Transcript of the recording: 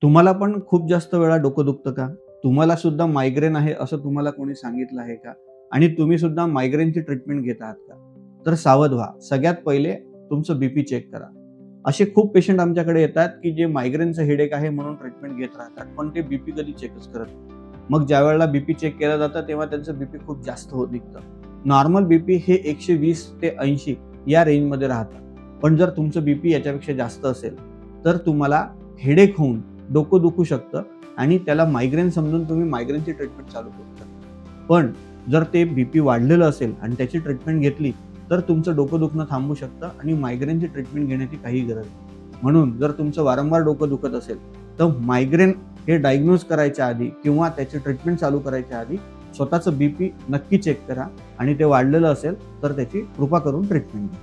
तुम्हाला पण खूप जास्त वेळा डोकं दुखतं का? तुम्हाला सुद्धा मायग्रेन आहे असं तुम्हाला कोणी सांगितलं आहे का? आणि तुम्ही सुद्धा मायग्रेनची ट्रीटमेंट घेत आहात का? तर सावध व्हा. सगळ्यात पहिले तुमचं बीपी चेक करा. असे खूप पेशंट आमच्याकडे येतात, की जे मायग्रेनचं हेडेक आहे म्हणून ट्रीटमेंट घेत राहतात. पण ते बीपी कधी चेकच करत नाही. मग ज्यावेळेला बीपी चेक केला जातं, तेव्हा त्यांचं बीपी खूप जास्त होत निघतं. नॉर्मल बीपी हे 120 ते 80 या रेंजमध्ये राहतं. पण जर तुमचं बीपी याच्यापेक्षा जास्त असेल, तर तुम्हाला हेडेक होऊन डोकं दुखू शकतं आणि त्याला मायग्रेन समजून तुम्ही मायग्रेनची ट्रीटमेंट चालू करू शकता. पण जर ते बीपी वाढलेलं असेल आणि त्याची ट्रीटमेंट घेतली, तर तुमचं डोकं दुखणं थांबू शकतं आणि मायग्रेनची ट्रीटमेंट घेण्याची काही गरज नाही. म्हणून जर तुमचं वारंवार डोकं दुखत असेल, तर मायग्रेन हे डायग्नोज करायच्या आधी किंवा त्याची ट्रीटमेंट चालू करायच्या आधी स्वतःचं बीपी नक्की चेक करा आणि ते वाढलेलं असेल, तर त्याची कृपा करून ट्रीटमेंट घ्या.